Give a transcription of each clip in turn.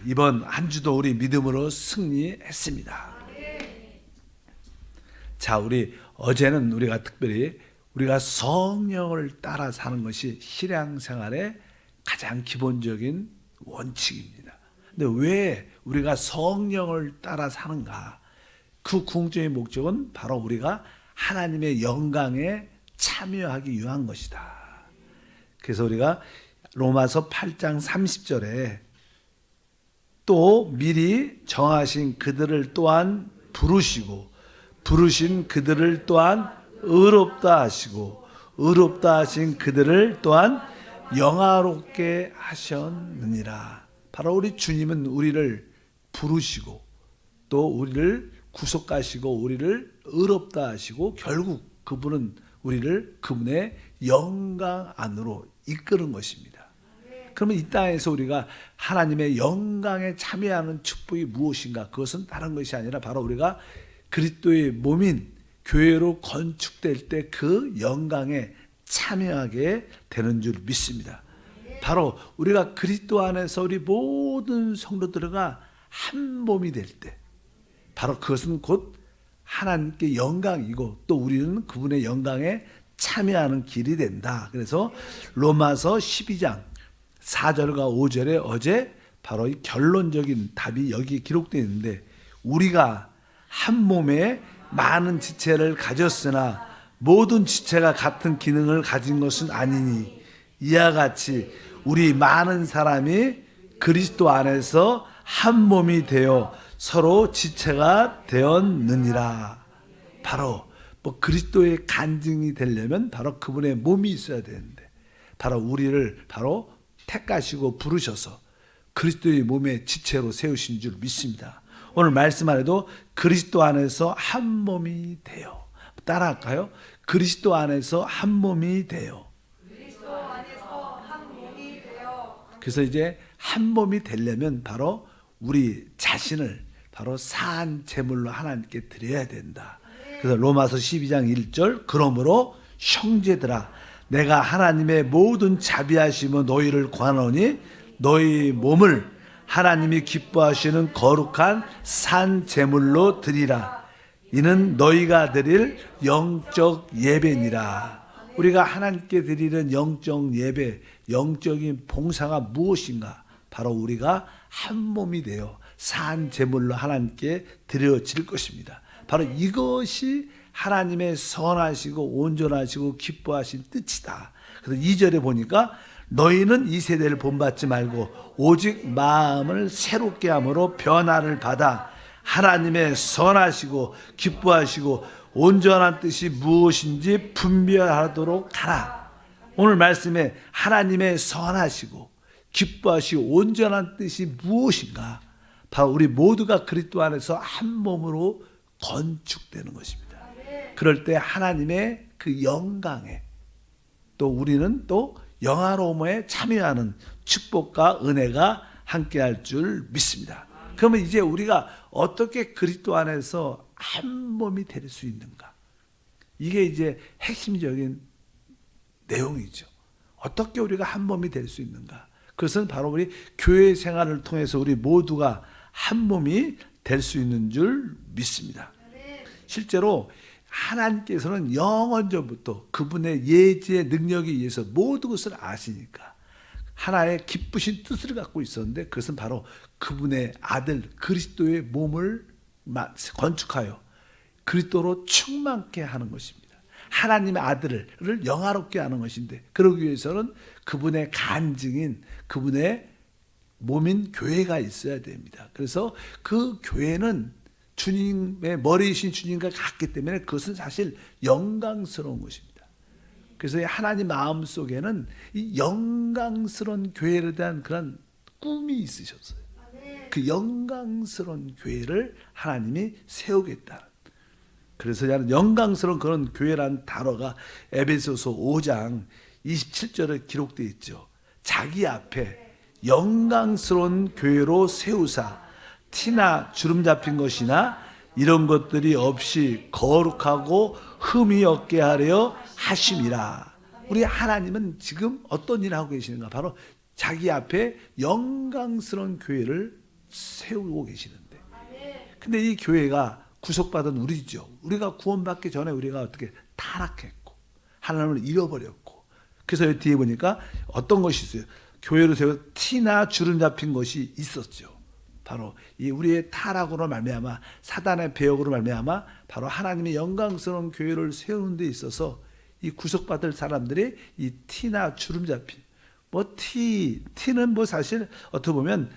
이번 한 주도 우리 믿음으로 승리했습니다. 자, 우리 어제는 우리가 특별히 우리가 성령을 따라 사는 것이 신앙생활의 가장 기본적인 원칙입니다. 근데 왜 우리가 성령을 따라 사는가? 그 궁극적인 목적은 바로 우리가 하나님의 영광에 참여하기 위한 것이다. 그래서 우리가 로마서 8장 30절에 또 미리 정하신 그들을 또한 부르시고 부르신 그들을 또한 의롭다 하시고 의롭다 하신 그들을 또한 영화롭게 하셨느니라. 바로 우리 주님은 우리를 부르시고 또 우리를 구속하시고 우리를 의롭다 하시고 결국 그분은 우리를 그분의 영광 안으로 이끄는 것입니다. 그러면 이 땅에서 우리가 하나님의 영광에 참여하는 축복이 무엇인가? 그것은 다른 것이 아니라 바로 우리가 그리스도의 몸인 교회로 건축될 때 그 영광에 참여하게 되는 줄 믿습니다. 바로 우리가 그리스도 안에서 우리 모든 성도들과 한 몸이 될 때 바로 그것은 곧 하나님께 영광이고 또 우리는 그분의 영광에 참여하는 길이 된다. 그래서 로마서 12장 4절과 5절에 어제 바로 이 결론적인 답이 여기 기록되어 있는데 우리가 한 몸에 많은 지체를 가졌으나 모든 지체가 같은 기능을 가진 것은 아니니 이와 같이 우리 많은 사람이 그리스도 안에서 한 몸이 되어 서로 지체가 되었느니라. 바로 그리스도의 간증이 되려면 바로 그분의 몸이 있어야 되는데 바로 우리를 바로 택하시고 부르셔서 그리스도의 몸의 지체로 세우신 줄 믿습니다. 오늘 말씀 안에도 그리스도 안에서 한 몸이 되어 따라할까요? 그리스도 안에서 한 몸이 되어. 그리스도 안에서 한 몸이 되어. 그래서 이제 한 몸이 되려면 바로 우리 자신을 바로 사한 제물로 하나님께 드려야 된다. 그래서 로마서 12장 1절 그러므로 형제들아 내가 하나님의 모든 자비하심은 너희를 구하노니 너희 몸을 하나님이 기뻐하시는 거룩한 산 제물로 드리라. 이는 너희가 드릴 영적 예배니라. 우리가 하나님께 드리는 영적 예배, 영적인 봉사가 무엇인가? 바로 우리가 한 몸이 되어 산 제물로 하나님께 드려질 것입니다. 바로 이것이 하나님의 선하시고 온전하시고 기뻐하신 뜻이다. 그래서 2절에 보니까 너희는 이 세대를 본받지 말고 오직 마음을 새롭게 함으로 변화를 받아 하나님의 선하시고 기뻐하시고 온전한 뜻이 무엇인지 분별하도록 하라. 오늘 말씀에 하나님의 선하시고 기뻐하시고 온전한 뜻이 무엇인가? 바로 우리 모두가 그리스도 안에서 한 몸으로 건축되는 것입니다. 그럴 때 하나님의 그 영광에 또 우리는 또 영화로움에 참여하는 축복과 은혜가 함께할 줄 믿습니다. 그러면 이제 우리가 어떻게 그리스도 안에서 한 몸이 될 수 있는가? 이게 이제 핵심적인 내용이죠. 어떻게 우리가 한 몸이 될 수 있는가? 그것은 바로 우리 교회 생활을 통해서 우리 모두가 한 몸이 될 수 있는 줄 믿습니다. 실제로 하나님께서는 영원전부터 그분의 예지의 능력에 의해서 모든 것을 아시니까 하나의 기쁘신 뜻을 갖고 있었는데 그것은 바로 그분의 아들 그리스도의 몸을 건축하여 그리스도로 충만케 하는 것입니다. 하나님의 아들을 영화롭게 하는 것인데 그러기 위해서는 그분의 간증인 그분의 몸인 교회가 있어야 됩니다. 그래서 그 교회는 주님의 머리이신 주님과 같기 때문에 그것은 사실 영광스러운 것입니다. 그래서 하나님 마음속에는 이 영광스러운 교회에 대한 그런 꿈이 있으셨어요. 그 영광스러운 교회를 하나님이 세우겠다. 그래서 영광스러운 그런 교회라는 단어가 에베소서 5장 27절에 기록되어 있죠. 자기 앞에 영광스러운 교회로 세우사 티나 주름 잡힌 것이나 이런 것들이 없이 거룩하고 흠이 없게 하려 하심이라. 우리 하나님은 지금 어떤 일을 하고 계시는가? 바로 자기 앞에 영광스러운 교회를 세우고 계시는데, 근데 이 교회가 구속받은 우리죠. 우리가 구원받기 전에 우리가 어떻게 타락했고 하나님을 잃어버렸고, 그래서 여기 뒤에 보니까 어떤 것이 있어요. 교회로 세워 티나 주름 잡힌 것이 있었죠. 바로 이 우리의 타락으로 말미암아, 사단의 배역으로 말미암아 바로 하나님의 영광스러운 교회를 세우는 데 있어서 이 구속받을 사람들이 이 티나 주름 잡힌, 뭐 티는 뭐 사실 어떻게 보면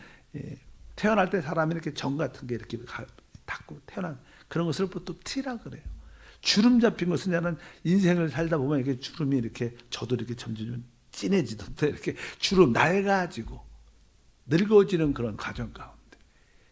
태어날 때 사람이 이렇게 정 같은 게 이렇게 닿고 태어난 그런 것을 보통 티라 그래요. 주름 잡힌 것은 나는 인생을 살다 보면 이렇게 주름이 이렇게 저도 이렇게 점점 진해지던데, 이렇게 주름 낡아지고 늙어지는 그런 과정 가운데,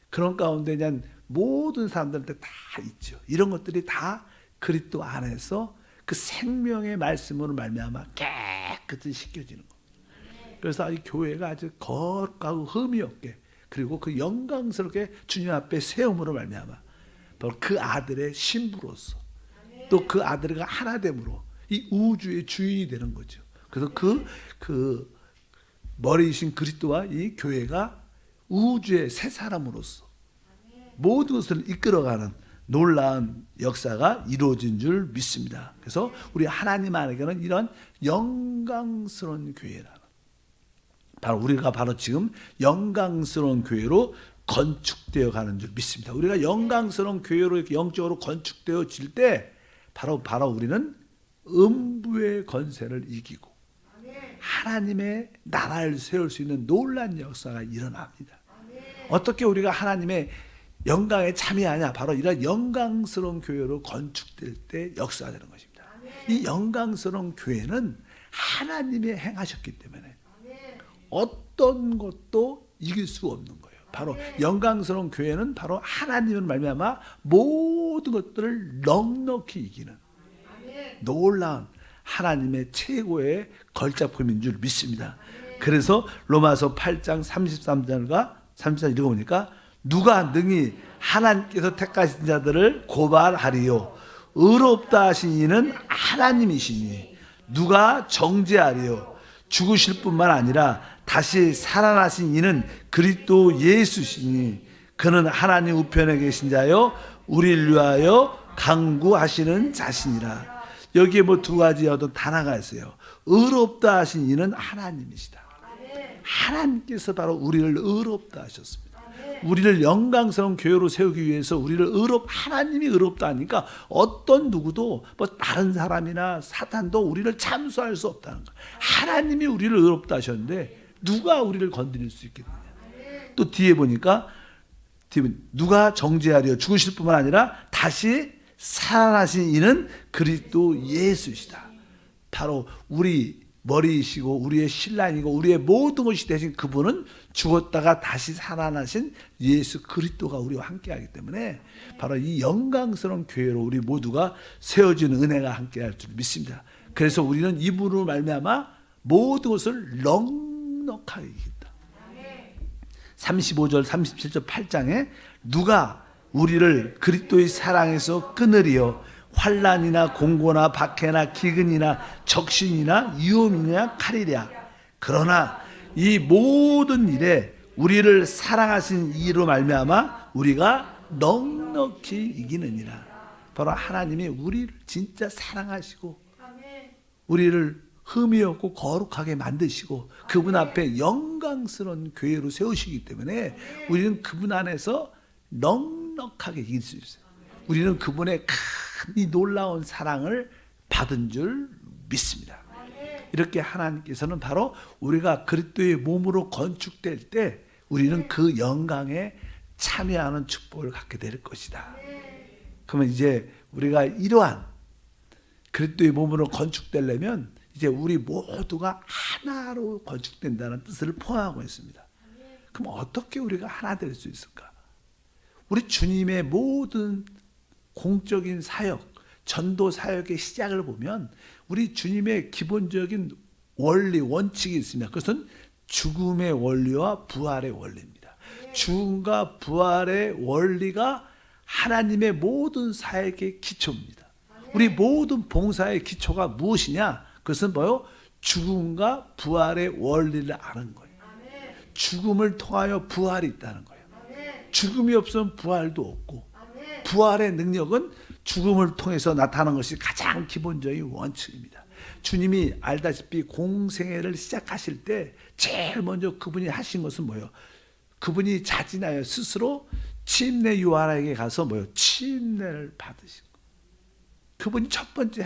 그런 가운데 그냥 모든 사람들한테 다 있죠. 이런 것들이 다 그리스도 안에서 그 생명의 말씀으로 말미암아 깨끗이 씻겨지는 겁니다. 그래서 이 교회가 아주 거룩하고 흠이 없게, 그리고 그 영광스럽게 주님 앞에 세움으로 말미암아 바로 그 아들의 신부로서, 또 그 아들과 하나됨으로 이 우주의 주인이 되는 거죠. 그래서 그 머리이신 그리스도와 이 교회가 우주의 새 사람으로서 모든 것을 이끌어가는 놀라운 역사가 이루어진 줄 믿습니다. 그래서 우리 하나님 안에게는 이런 영광스러운 교회라는, 바로 우리가 바로 지금 영광스러운 교회로 건축되어 가는 줄 믿습니다. 우리가 영광스러운 교회로 이렇게 영적으로 건축되어질 때 바로 우리는 음부의 권세를 이기고 하나님의 나라를 세울 수 있는 놀라운 역사가 일어납니다. 어떻게 우리가 하나님의 영광에 참여하냐? 바로 이런 영광스러운 교회로 건축될 때 역사가 되는 것입니다. 이 영광스러운 교회는 하나님이 행하셨기 때문에 어떤 것도 이길 수 없는 거예요. 바로 영광스러운 교회는 바로 하나님을 말미암아 모든 것들을 넉넉히 이기는 놀라운 하나님의 최고의 걸작품인 줄 믿습니다. 그래서 로마서 8장 33절과 34절 읽어보니까 누가 능히 하나님께서 택하신 자들을 고발하리요, 의롭다 하신 이는 하나님이시니 누가 정죄하리요, 죽으실 뿐만 아니라 다시 살아나신 이는 그리스도 예수시니 그는 하나님 우편에 계신 자요 우리를 위하여 강구하시는 자신이라. 여기에 뭐 두 가지 어떤 단어가 있어요. 의롭다 하신 이는 하나님이시다. 하나님께서 바로 우리를 의롭다 하셨습니다. 우리를 영광스러운 교회로 세우기 위해서 우리를 하나님이 의롭다 하니까 어떤 누구도 뭐 다른 사람이나 사탄도 우리를 참수할 수 없다는 거예요. 하나님이 우리를 의롭다 하셨는데 누가 우리를 건드릴 수 있겠느냐. 또 뒤에 보니까 누가 정죄하려, 죽으실 뿐만 아니라 다시 살아나신 이는 그리스도 예수시다. 바로 우리 머리이시고 우리의 신랑이고 우리의 모든 것이 되신 그분은 죽었다가 다시 살아나신 예수 그리스도가 우리와 함께하기 때문에 바로 이 영광스러운 교회로 우리 모두가 세워지는 은혜가 함께할 줄 믿습니다. 그래서 우리는 이분으로 말미암아 모든 것을 넉넉하게 이긴다. 35절 37절 8장에 누가 우리를 그리스도의 사랑에서 끊으리요, 환난이나 공고나 박해나 기근이나 적신이나 위험이냐 칼이랴. 그러나 이 모든 일에 우리를 사랑하신 이로 말미암아 우리가 넉넉히 이기느니라. 바로 하나님이 우리를 진짜 사랑하시고 우리를 흠이 없고 거룩하게 만드시고 그분 앞에 영광스러운 교회로 세우시기 때문에 우리는 그분 안에서 넉넉하게 이길 수 있어요. 우리는 그분의 큰 이 놀라운 사랑을 받은 줄 믿습니다. 이렇게 하나님께서는 바로 우리가 그리스도의 몸으로 건축될 때 우리는 그 영광에 참여하는 축복을 갖게 될 것이다. 그러면 이제 우리가 이러한 그리스도의 몸으로 건축되려면 이제 우리 모두가 하나로 건축된다는 뜻을 포함하고 있습니다. 그럼 어떻게 우리가 하나 될 수 있을까? 우리 주님의 모든 공적인 사역, 전도 사역의 시작을 보면 우리 주님의 기본적인 원리, 원칙이 있습니다. 그것은 죽음의 원리와 부활의 원리입니다. 죽음과 부활의 원리가 하나님의 모든 사역의 기초입니다. 우리 모든 봉사의 기초가 무엇이냐? 그것은 뭐요? 죽음과 부활의 원리를 아는 거예요. 죽음을 통하여 부활이 있다는 거예요. 죽음이 없으면 부활도 없고, 아멘. 부활의 능력은 죽음을 통해서 나타나는 것이 가장 기본적인 원칙입니다. 주님이 알다시피 공생애를 시작하실 때 제일 먼저 그분이 하신 것은 뭐예요? 그분이 자진하여 스스로 침례 요한에게 가서 뭐예요? 침례를 받으신 거. 그분이 첫 번째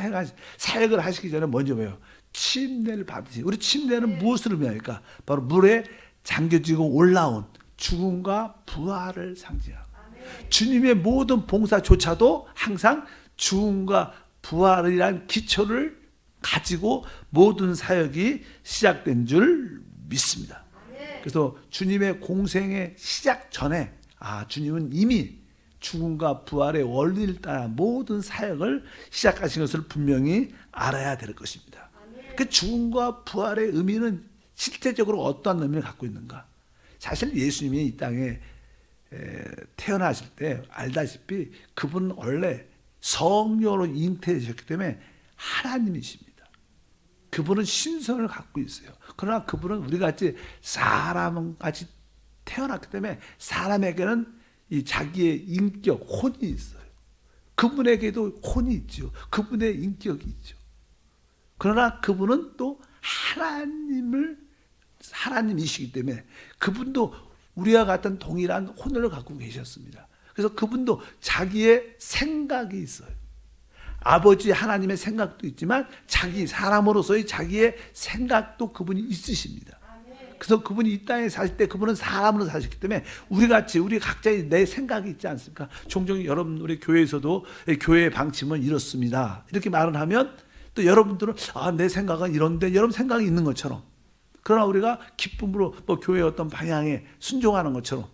사역을 하시기 전에 먼저 뭐예요? 침례를 받으신. 우리 침례는 무엇을 의미합니까? 바로 물에 잠겨지고 올라온 죽음과 부활을 상징하고, 주님의 모든 봉사조차도 항상 죽음과 부활이란 기초를 가지고 모든 사역이 시작된 줄 믿습니다. 그래서 주님의 공생의 시작 전에 주님은 이미 죽음과 부활의 원리를 따라 모든 사역을 시작하신 것을 분명히 알아야 될 것입니다. 그 죽음과 부활의 의미는 실제적으로 어떠한 의미를 갖고 있는가? 사실 예수님이 이 땅에 태어나실 때 알다시피 그분은 원래 성령으로 잉태되셨기 때문에 하나님이십니다. 그분은 신성을 갖고 있어요. 그러나 그분은 우리같이 사람같이 태어났기 때문에 사람에게는 이 자기의 인격, 혼이 있어요. 그분에게도 혼이 있죠. 그분의 인격이 있죠. 그러나 그분은 또 하나님이시기 때문에 그분도 우리와 같은 동일한 혼을 갖고 계셨습니다. 그래서 그분도 자기의 생각이 있어요. 아버지 하나님의 생각도 있지만 자기 사람으로서의 자기의 생각도 그분이 있으십니다. 그래서 그분이 이 땅에 사실 때 그분은 사람으로 사셨기 때문에 우리 각자의 내 생각이 있지 않습니까? 종종 여러분 우리 교회에서도 교회의 방침은 이렇습니다. 이렇게 말을 하면 또 여러분들은 내 생각은 이런데 여러분 생각이 있는 것처럼, 그러나 우리가 기쁨으로 교회의 어떤 방향에 순종하는 것처럼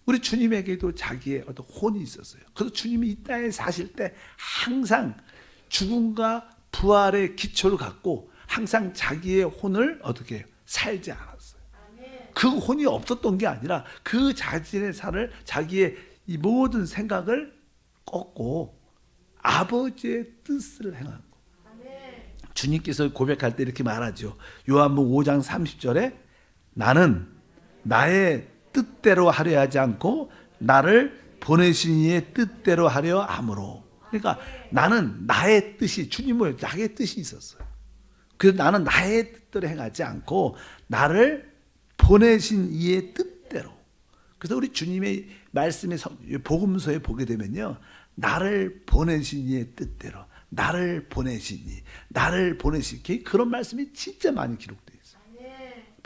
우리 주님에게도 자기의 어떤 혼이 있었어요. 그래서 주님이 이 땅에 사실 때 항상 죽음과 부활의 기초를 갖고 항상 자기의 혼을 어떻게 해요? 살지 않았어요. 그 혼이 없었던 게 아니라 그 자신의 살을 자기의 이 모든 생각을 꺾고 아버지의 뜻을 행한 거. 주님께서 고백할 때 이렇게 말하죠. 요한복음 5장 30절에 나는 나의 뜻대로 하려 하지 않고 나를 보내신 이의 뜻대로 하려 함으로. 그러니까 나는 나의 뜻이, 주님은 나의 뜻이 있었어요. 그래서 나는 나의 뜻대로 행하지 않고 나를 보내신 이의 뜻대로. 그래서 우리 주님의 말씀의 복음서에 보게 되면요, 나를 보내신 이의 뜻대로, 나를 보내시니, 나를 보내시기, 그런 말씀이 진짜 많이 기록되어 있어요.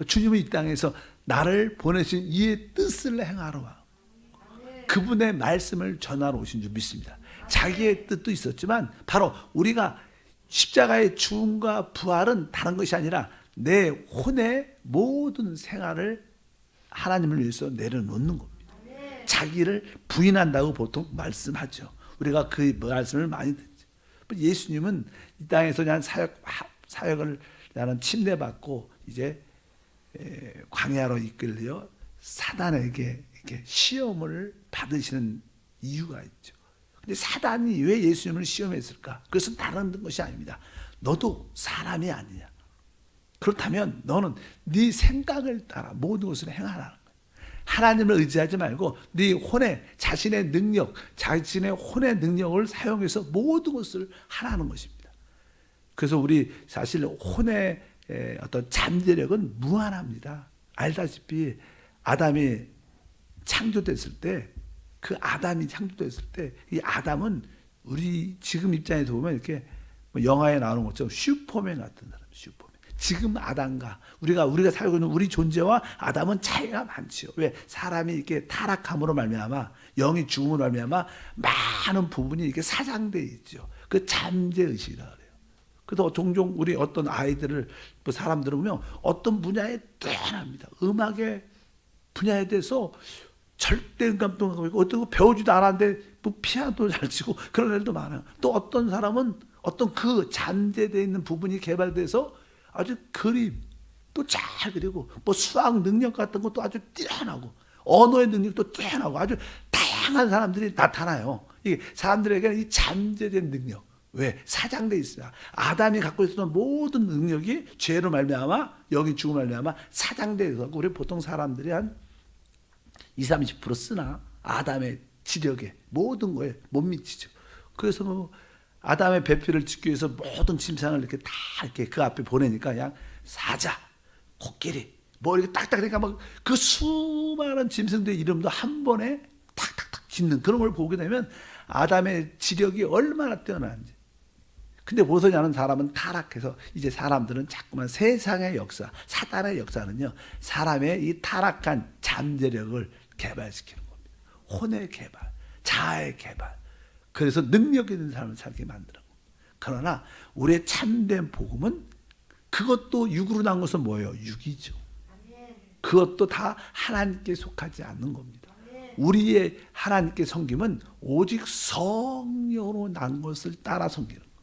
주님은 이 땅에서 나를 보내신 이의 뜻을 행하러 와. 그분의 말씀을 전하러 오신 줄 믿습니다. 자기의 뜻도 있었지만 바로 우리가 십자가의 죽음과 부활은 다른 것이 아니라 내 혼의 모든 생활을 하나님을 위해서 내려놓는 겁니다. 자기를 부인한다고 보통 말씀하죠. 우리가 그 말씀을 많이 듣죠. 예수님은 이 땅에서 그냥 사역을 나는 침례받고 이제 광야로 이끌려 사단에게 이렇게 시험을 받으시는 이유가 있죠. 근데 사단이 왜 예수님을 시험했을까? 그것은 다른 것이 아닙니다. 너도 사람이 아니냐. 그렇다면 너는 네 생각을 따라 모든 것을 행하라는 거예요. 하나님을 의지하지 말고 네 혼의 자신의 능력, 자신의 혼의 능력을 사용해서 모든 것을 하라는 것입니다. 그래서 우리 사실 혼의 어떤 잠재력은 무한합니다. 알다시피 아담이 창조됐을 때, 그 아담이 창조됐을 때 이 아담은 우리 지금 입장에서 보면 이렇게 영화에 나오는 것처럼 슈퍼맨 같은 사람, 슈퍼맨. 지금 아담과 우리가 살고 있는 우리 존재와 아담은 차이가 많지요. 왜? 사람이 이렇게 타락함으로 말미암아, 영이 죽음으로 말미암아 많은 부분이 이렇게 사장되어 있죠. 그 잠재 의식이라 그래요. 그래서 종종 우리 어떤 아이들을 사람들을 보면 어떤 분야에 뛰어납니다. 음악의 분야에 대해서 절대 음감도 하고 있고, 어떤 거 배우지도 않았는데 피아노도 잘 치고 그런 애들도 많아요. 또 어떤 사람은 어떤 그 잠재되어 있는 부분이 개발돼서 아주 그림 또 잘 그리고 수학 능력 같은 것도 아주 뛰어나고 언어의 능력도 뛰어나고 아주 다양한 사람들이 나타나요. 이게 사람들에게는 이 잠재된 능력, 왜? 사장돼 있어요. 아담이 갖고 있었던 모든 능력이 죄로 말미암아, 영이 죽음으로 말미암아 사장돼 있어서 우리 보통 사람들이 한 20-30% 쓰나? 아담의 지력에 모든 거에 못 미치죠. 그래서 뭐 아담의 배필을 짓기 위해서 모든 짐승을 이렇게 다 이렇게 그 앞에 보내니까 그냥 사자, 코끼리 뭐 이렇게 딱딱 그러니까 막 그 수많은 짐승들의 이름도 한 번에 탁탁탁 짓는 그런 걸 보게 되면 아담의 지력이 얼마나 뛰어난지. 근데 모서냐는 사람은 타락해서 이제 사람들은 자꾸만 세상의 역사, 사단의 역사는요, 사람의 이 타락한 잠재력을 개발시키는 겁니다. 혼의 개발, 자아의 개발. 그래서 능력 있는 사람을 살게 만드는 겁니다. 그러나 우리의 참된 복음은 그것도 육으로 난 것은 뭐예요? 육이죠. 그것도 다 하나님께 속하지 않는 겁니다. 우리의 하나님께 섬김은 오직 성령으로 난 것을 따라 섬기는 거예요.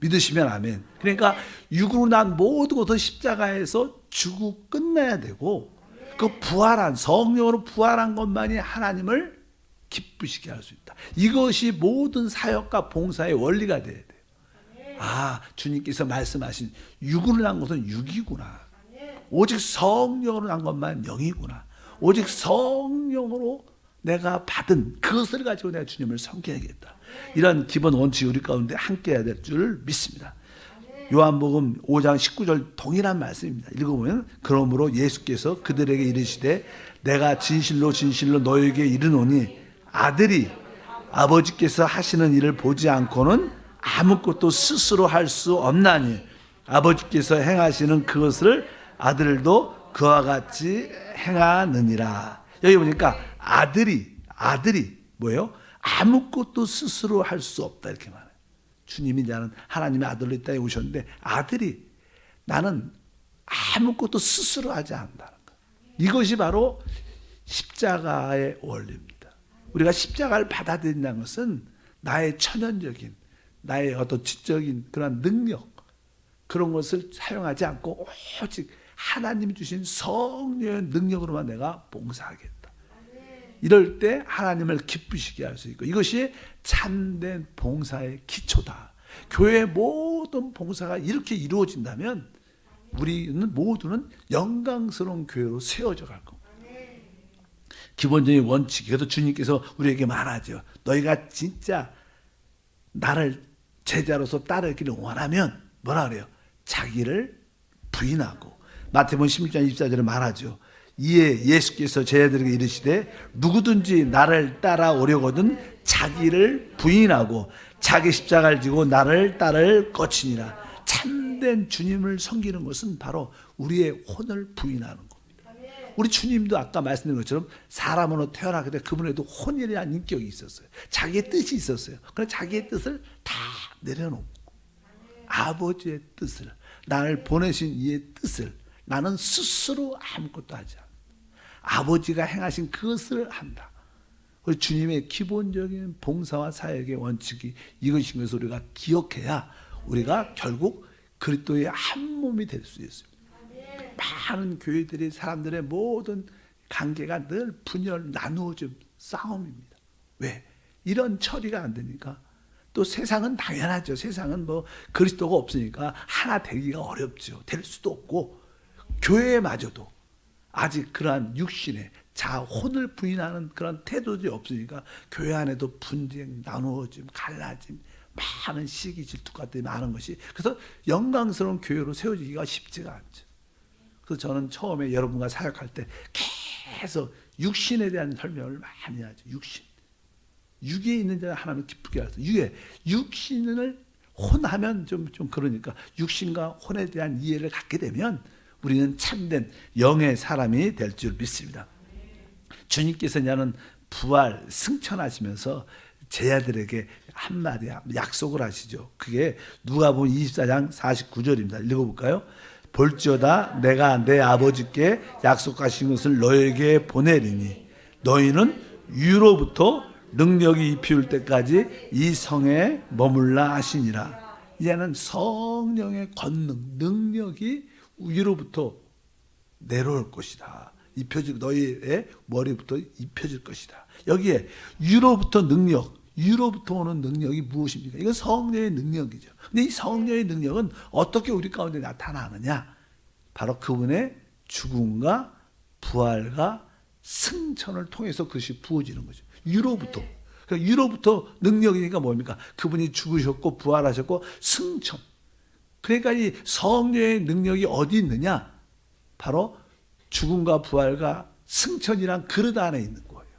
믿으시면 아멘. 그러니까 육으로 난 모든 것은 십자가에서 죽고 끝나야 되고 그 부활한 성령으로 부활한 것만이 하나님을 기쁘시게 할 수 있다. 이것이 모든 사역과 봉사의 원리가 돼야 돼요. 아, 주님께서 말씀하신 육으로 난 것은 육이구나. 오직 성령으로 난 것만 영이구나. 오직 성령으로 내가 받은 그것을 가지고 내가 주님을 섬겨야겠다. 이런 기본 원칙이 우리 가운데 함께 해야 될 줄 믿습니다. 요한복음 5장 19절 동일한 말씀입니다. 읽어보면 그러므로 예수께서 그들에게 이르시되 내가 진실로 진실로 너에게 이르노니 아들이 아버지께서 하시는 일을 보지 않고는 아무것도 스스로 할 수 없나니 아버지께서 행하시는 그것을 아들도 그와 같이 행하느니라. 여기 보니까 아들이 뭐예요? 아무것도 스스로 할 수 없다 이렇게 말해요. 주님이 나는 하나님의 아들로 이 땅에 오셨는데 아들이 나는 아무것도 스스로 하지 않는다는 거예요. 이것이 바로 십자가의 원리입니다. 우리가 십자가를 받아들인다는 것은 나의 천연적인 나의 어떤 지적인 그런 능력 그런 것을 사용하지 않고 오직 하나님이 주신 성령의 능력으로만 내가 봉사하겠다. 이럴 때 하나님을 기쁘시게 할 수 있고 이것이 참된 봉사의 기초다. 교회의 모든 봉사가 이렇게 이루어진다면 우리는 모두는 영광스러운 교회로 세워져 갈 겁니다. 기본적인 원칙이 그래서 주님께서 우리에게 말하죠. 너희가 진짜 나를 제자로서 따르기를 원하면 뭐라 그래요? 자기를 부인하고 마태복음 16장 24절에 말하죠. 이에 예수께서 제자들에게 이르시되 누구든지 나를 따라오려거든 자기를 부인하고 자기 십자가를 지고 나를 따를 것이니라. 참된 주님을 섬기는 것은 바로 우리의 혼을 부인하는 겁니다. 우리 주님도 아까 말씀드린 것처럼 사람으로 태어나게 돼 그분에도 혼이라는 인격이 있었어요. 자기의 뜻이 있었어요. 그래서 자기의 뜻을 다 내려놓고 아버지의 뜻을 나를 보내신 이의 뜻을 나는 스스로 아무것도 하지 않는다. 아버지가 행하신 그것을 한다. 우리 주님의 기본적인 봉사와 사역의 원칙이 이것인 것을 우리가 기억해야 우리가 결국 그리스도의 한 몸이 될 수 있습니다. 많은 교회들이 사람들의 모든 관계가 늘 분열, 나누어짐, 싸움입니다. 왜? 이런 처리가 안 되니까. 또 세상은 당연하죠. 세상은 뭐 그리스도가 없으니까 하나 되기가 어렵죠. 될 수도 없고 교회마저도 아직 그러한 육신의 혼을 부인하는 그런 태도들이 없으니까 교회 안에도 분쟁, 나누어짐, 갈라짐, 많은 시기, 질투 같은 많은 것이 그래서 영광스러운 교회로 세워지기가 쉽지가 않죠. 그래서 저는 처음에 여러분과 사역할 때 계속 육신에 대한 설명을 많이 하죠. 육에 있는 자는 하나님을 기쁘게 하소서. 육신을 혼하면 좀 그러니까 육신과 혼에 대한 이해를 갖게 되면 우리는 참된 영의 사람이 될 줄 믿습니다. 주님께서는 부활 승천하시면서 제자들에게 한마디 약속을 하시죠. 그게 누가복음 24장 49절입니다. 읽어볼까요? 볼지어다 내가 내 아버지께 약속하신 것을 너에게 보내리니 너희는 위로부터 능력이 입히울 때까지 이 성에 머물라 하시니라. 이제는 성령의 권능, 능력이 위로부터 내려올 것이다. 입혀질 너희의 머리부터 입혀질 것이다. 여기에 위로부터 오는 능력이 무엇입니까? 이건 성령의 능력이죠. 근데 이 성령의 능력은 어떻게 우리 가운데 나타나느냐? 바로 그분의 죽음과 부활과 승천을 통해서 그것이 부어지는 거죠. 위로부터. 그러니까 위로부터 능력이니까 뭡니까? 그분이 죽으셨고 부활하셨고 승천. 그러니까 이 성령의 능력이 어디 있느냐? 바로 죽음과 부활과 승천이란 그릇 안에 있는 거예요.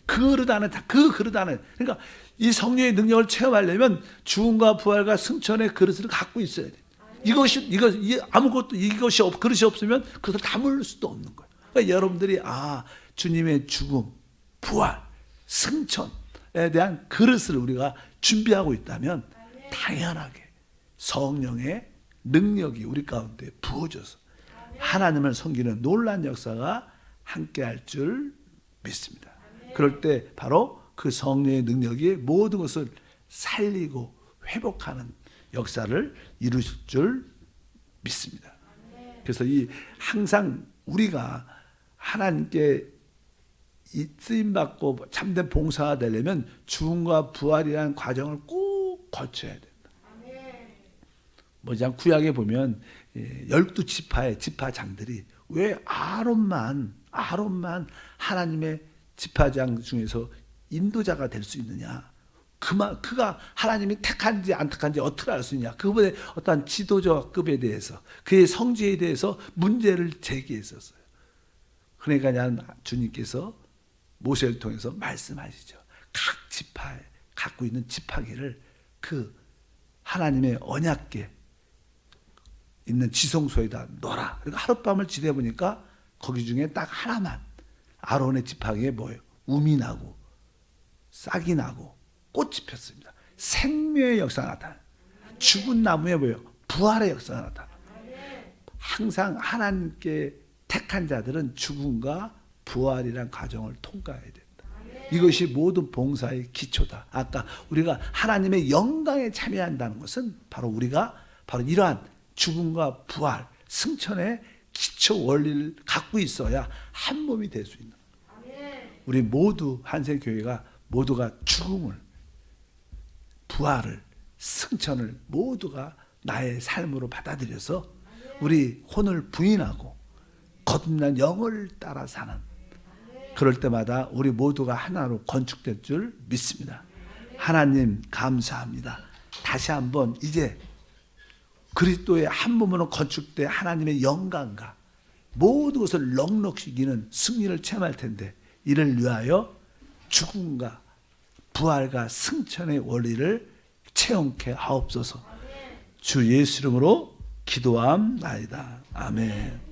그 그릇 안에 그 그릇 안에. 그러니까 이 성령의 능력을 체험하려면 죽음과 부활과 승천의 그릇을 갖고 있어야 돼. 이것이 아무것도 그릇이 없으면 그것을 담을 수도 없는 거예요. 그러니까 여러분들이 주님의 죽음, 부활, 승천에 대한 그릇을 우리가 준비하고 있다면 당연하게 성령의 능력이 우리 가운데 부어져서 하나님을 섬기는 놀라운 역사가 함께할 줄 믿습니다. 그럴 때 바로 그 성령의 능력이 모든 것을 살리고 회복하는 역사를 이루실 줄 믿습니다. 그래서 항상 우리가 하나님께 쓰임 받고 참된 봉사가 되려면 죽음과 부활이라는 과정을 꼭 거쳐야 된다. 구약에 보면 12지파의 지파장들이 왜 아론만 하나님의 지파장 중에서 인도자가 될 수 있느냐? 그가 하나님이 택한지 안 택한지 어떻게 알 수 있냐? 그분의 어떠한 지도자급에 대해서 그의 성지에 대해서 문제를 제기했었어요. 그러니까 주님께서 모세를 통해서 말씀하시죠. 각 지파에 갖고 있는 지파기를 그 하나님의 언약궤 있는 지성소에다 넣어라. 그리고 하룻밤을 지내보니까 거기 중에 딱 하나만 아론의 지팡이에 뭐예요? 움이 나고 싹이 나고 꽃이 폈습니다. 생명의 역사가 나타나요. 죽은 나무에 뭐예요? 부활의 역사가 나타나요. 항상 하나님께 택한 자들은 죽음과 부활이란 과정을 통과해야 된다. 이것이 모든 봉사의 기초다. 아까 우리가 하나님의 영광에 참여한다는 것은 우리가 이러한 죽음과 부활, 승천의 기초 원리를 갖고 있어야 한 몸이 될 수 있는. 우리 모두 한생교회가 모두가 죽음을, 부활을, 승천을 모두가 나의 삶으로 받아들여서 우리 혼을 부인하고 거듭난 영을 따라 사는, 그럴 때마다 우리 모두가 하나로 건축될 줄 믿습니다. 하나님 감사합니다. 다시 한번 이제 그리스도의 한 몸으로 건축된 하나님의 영광과 모든 것을 넉넉히 이기는 승리를 체험할 텐데, 이를 위하여 죽음과 부활과 승천의 원리를 체험케 하옵소서. 주 예수 이름으로 기도함나이다. 아멘.